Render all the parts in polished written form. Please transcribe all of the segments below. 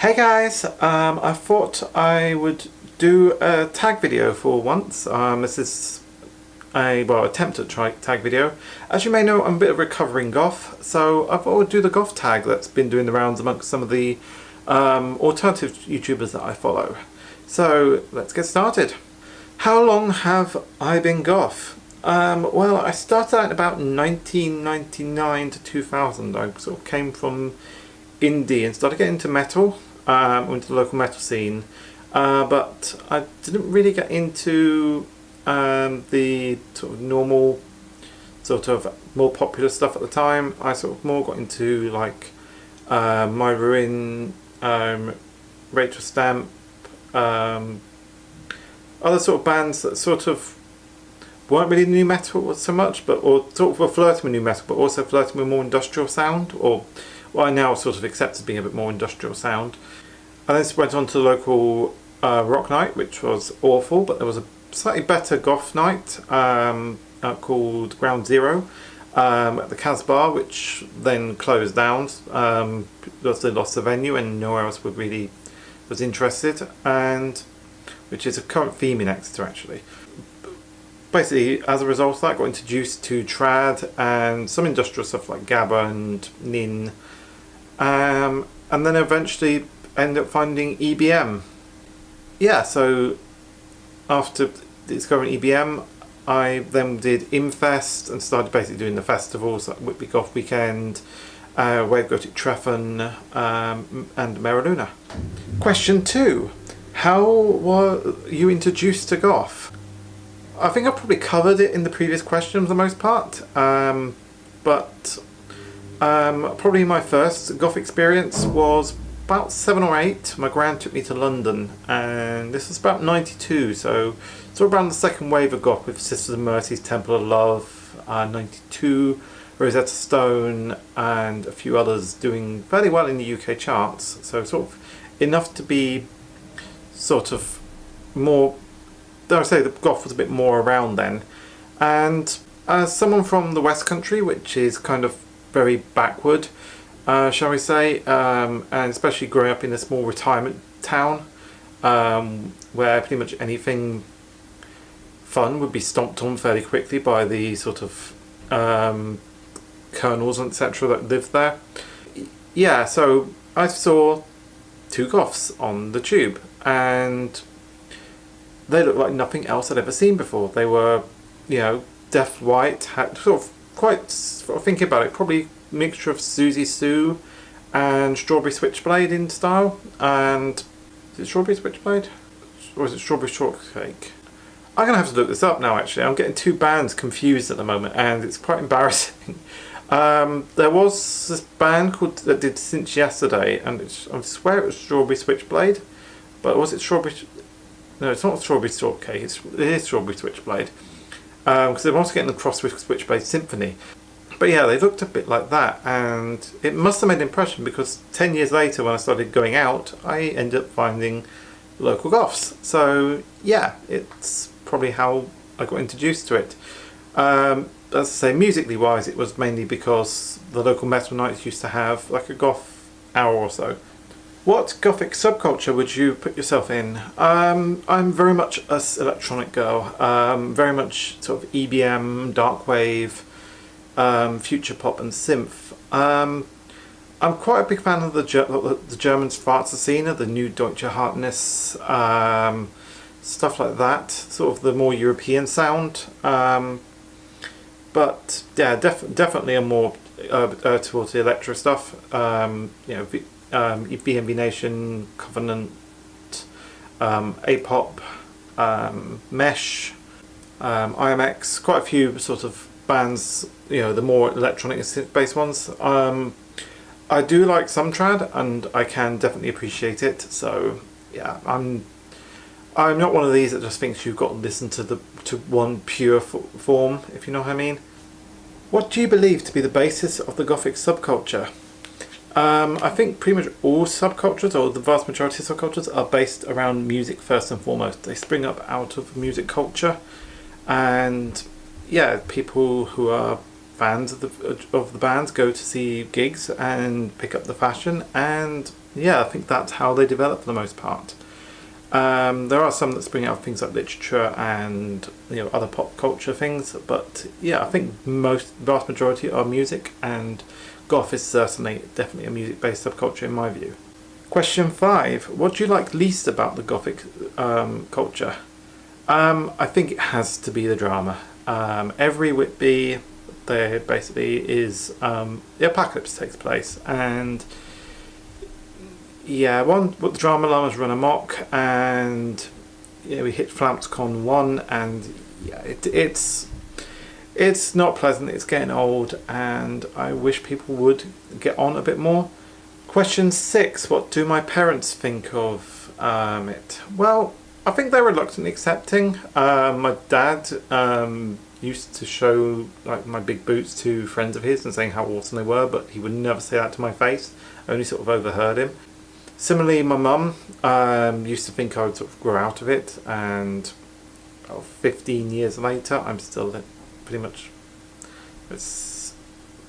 Hey guys, I thought I would do a tag video for once. This is a attempt at tag video. As you may know, I'm a bit of a recovering goth, so I thought I would do the goth tag that's been doing the rounds amongst some of the alternative YouTubers that I follow. So let's get started. How long have I been goth? Well, I started out in about 1999 to 2000. I sort of came from indie and started getting into metal, into the local metal scene, but I didn't really get into the sort of normal, sort of more popular stuff at the time. I sort of more got into like My Ruin, Rachel Stamp, other sort of bands that sort of weren't really new metal so much, but or sort of were flirting with new metal, but also flirting with more industrial sound, or what I now sort of accept as being a bit more industrial sound. I then went on to the local rock night, which was awful, but there was a slightly better goth night called Ground Zero at the Casbah, which then closed down because they lost the venue and nowhere else was interested, and which is a current theme in Exeter actually. Basically, as a result of that, I got introduced to trad and some industrial stuff like Gabba and Nin, and then eventually ended up finding EBM. Yeah, so after discovering EBM, I then did Imfest and started basically doing the festivals like Whitby Goth Weekend, Wave Gothic Treffen, and Marilyn. Question 2. How were you introduced to goth? I think I probably covered it in the previous question for the most part, but probably my first goth experience was about 7 or 8. My gran took me to London, and this was about 92, so around the second wave of goth with Sisters of Mercy's Temple of Love, 92, Rosetta Stone, and a few others doing fairly well in the UK charts, so sort of enough to be sort of more, dare I say, the goth was a bit more around then. And as someone from the West Country, which is kind of very backward, shall we say, and especially growing up in a small retirement town, where pretty much anything fun would be stomped on fairly quickly by the sort of colonels and etc. that lived there. Yeah, so I saw 2 goths on the tube, and they looked like nothing else I'd ever seen before. They were, you know, death white, had sort of quite, sort of thinking about it, probably a mixture of Susie Sue and Strawberry Switchblade in style. And is it Strawberry Switchblade? Or is it Strawberry Shortcake? I'm going to have to look this up now actually. I'm getting 2 bands confused at the moment and it's quite embarrassing. There was this band called that did Since Yesterday, and I swear it was Strawberry Switchblade, but was it Strawberry? No, it's not Strawberry Shortcake. It is Strawberry Switchblade, because they're also getting the cross with Switchblade Symphony. But yeah, they looked a bit like that, and it must have made an impression because 10 years later, when I started going out, I ended up finding local goths. So yeah, it's probably how I got introduced to it. As I say, musically wise, it was mainly because the local metal nights used to have like a goth hour or so. What gothic subculture would you put yourself in? I'm very much an electronic girl, very much sort of EBM, darkwave, future pop and synth. I'm quite a big fan of the German Schwarze Szene, the new Deutsche Hartness, stuff like that, sort of the more European sound. But yeah, definitely a more towards the electro stuff. You know, BNB Nation, Covenant, A-Pop, Mesh, IMX, quite a few sort of bands, you know, the more electronic and synth-based ones. I do like some trad, and I can definitely appreciate it. So yeah, I'm not one of these that just thinks you've got to listen to one pure form, if you know what I mean. What do you believe to be the basis of the gothic subculture? I think pretty much all subcultures, or the vast majority of subcultures, are based around music first and foremost. They spring up out of music culture, and yeah, people who are fans of the bands go to see gigs and pick up the fashion, and yeah, I think that's how they develop for the most part. There are some that spring out of things like literature and other pop culture things, but yeah, I think vast majority are music, and goth is definitely a music-based subculture in my view. Question 5: what do you like least about the gothic culture? I think it has to be the drama. Every Whitby, there basically is the apocalypse takes place, and yeah, the drama llamas run amok, and we hit FloutsCon 1, and yeah, it's not pleasant. It's getting old, and I wish people would get on a bit more. Question 6: what do my parents think of it? Well, I think they're reluctantly accepting. My dad used to show like my big boots to friends of his and saying how awesome they were, but he would never say that to my face. I only sort of overheard him. Similarly, my mum used to think I would sort of grow out of it, and 15 years later, I'm still pretty much. It's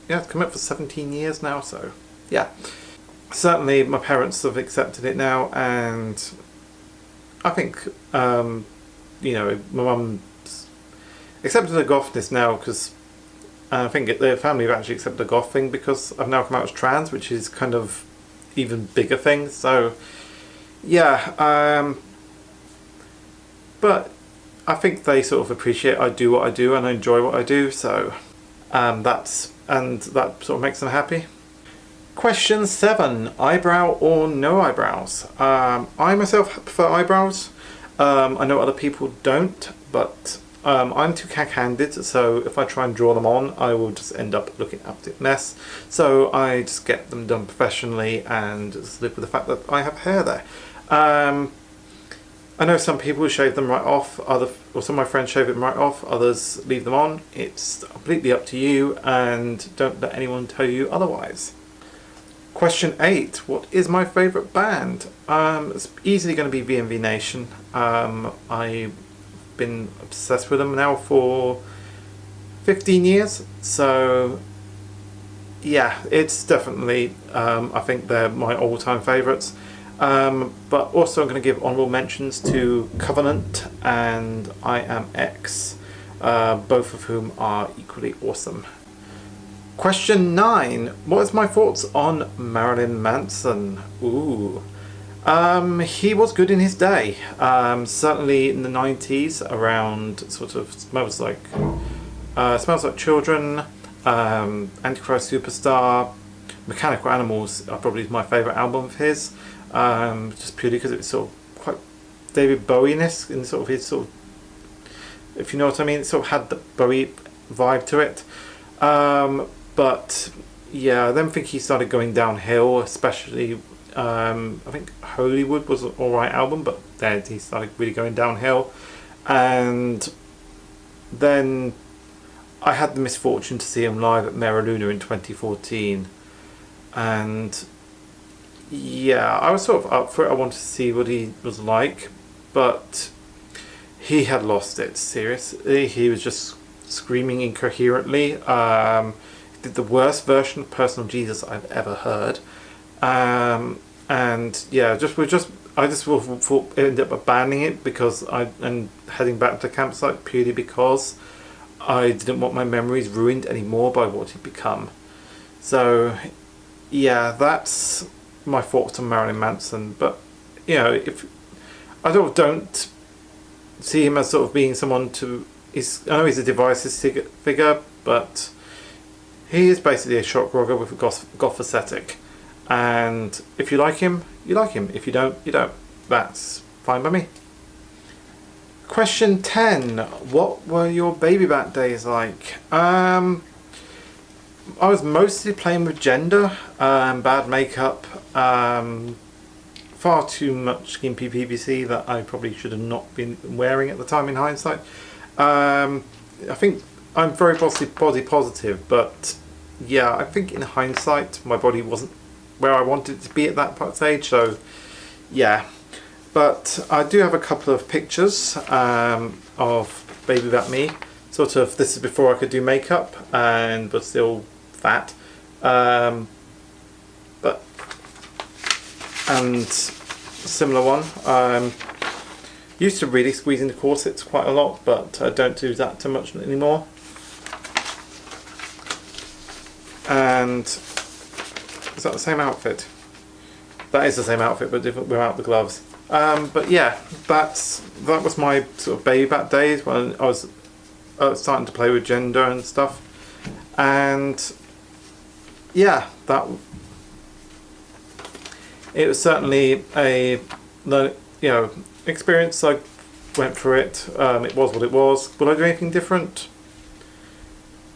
come up for 17 years now, so yeah. Certainly, my parents have accepted it now, and I think my mum's accepted the gothness now, because I think the family have actually accepted the goth thing because I've now come out as trans, which is kind of even bigger thing. So yeah, but I think they sort of appreciate I do what I do and I enjoy what I do. So that sort of makes them happy. Question 7: eyebrow or no eyebrows? I myself prefer eyebrows. I know other people don't, but I'm too cack-handed, so if I try and draw them on, I will just end up looking an absolute mess. So I just get them done professionally and just live with the fact that I have hair there. I know some people shave them right off, some of my friends shave them right off, others leave them on. It's completely up to you, and don't let anyone tell you otherwise. Question 8: what is my favourite band? It's easily going to be VMV Nation. I've been obsessed with them now for 15 years, so yeah, it's definitely I think they're my all-time favourites. But also I'm going to give honourable mentions to Covenant and I Am X, both of whom are equally awesome. Question 9: what is my thoughts on Marilyn Manson? Ooh. He was good in his day. Certainly in the 90s, around sort of Smells Like Children, Antichrist Superstar, Mechanical Animals are probably my favourite album of his. Just purely because it was sort of quite David Bowie-esque in sort of his sort of, if you know what I mean, it sort of had the Bowie vibe to it. But yeah, I then think he started going downhill, especially I think Hollywood was an alright album, but then he started really going downhill. And then I had the misfortune to see him live at Marilyn in 2014, and yeah, I was sort of up for it. I wanted to see what he was like, but he had lost it seriously. He was just screaming incoherently. He did the worst version of Personal Jesus I've ever heard. And yeah, I just ended up abandoning it and heading back to the campsite purely because I didn't want my memories ruined anymore by what he'd become. So yeah, that's my thoughts on Marilyn Manson. But if I don't see him as sort of being someone to. I know he's a divisive figure, but he is basically a shock rocker with a goth aesthetic. And if you like him, you like him. If you don't, you don't. That's fine by me. Question 10. What were your baby back days like? I was mostly playing with gender, bad makeup, far too much skimpy PVC that I probably should have not been wearing at the time in hindsight. I think I'm very body positive, but yeah, I think in hindsight my body wasn't where I wanted it to be at that stage, so yeah. But I do have a couple of pictures of baby back me. Sort of, this is before I could do makeup and was still fat. But and similar one. Used to really squeeze into corsets quite a lot, but I don't do that too much anymore. And is that the same outfit? That is the same outfit, but different without the gloves. But yeah, that was my sort of baby back days when I was starting to play with gender and stuff. And yeah, it was certainly a experience. I went through it. It was what it was. Would I do anything different?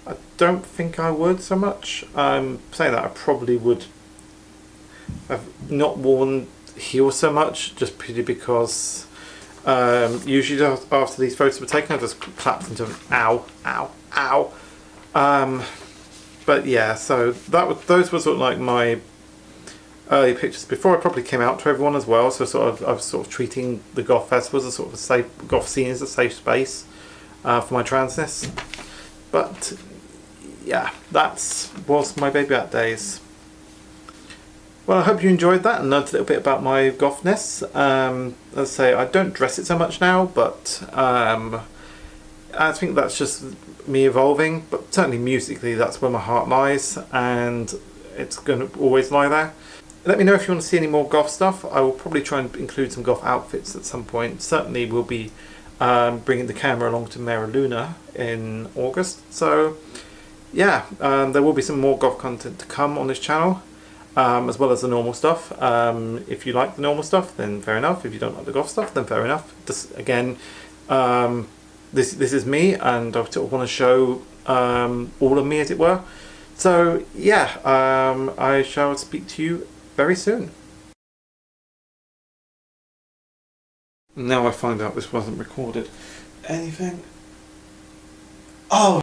I don't think I would so much. Saying that, I probably would have not worn heels so much, just purely because usually after these photos were taken, I just clapped into an ow, ow, ow. But yeah, so those were sort of like my early pictures before I probably came out to everyone as well. So I was sort of treating the goth festival as a sort of a safe, goth scene as a safe space for my transness. But yeah, that was my baby out days. Well, I hope you enjoyed that and learned a little bit about my gothness. As I say, I don't dress it so much now, but I think that's just me evolving. But certainly musically, that's where my heart lies, and it's going to always lie there. Let me know if you want to see any more goth stuff. I will probably try and include some goth outfits at some point. Certainly we'll be bringing the camera along to Marilyn in August. So yeah, there will be some more goth content to come on this channel. As well as the normal stuff. If you like the normal stuff, then fair enough. If you don't like the goth stuff, then fair enough. Just again, this is me, and I sort of want to show all of me, as it were. So yeah, I shall speak to you very soon. Now I find out this wasn't recorded. Anything? Oh.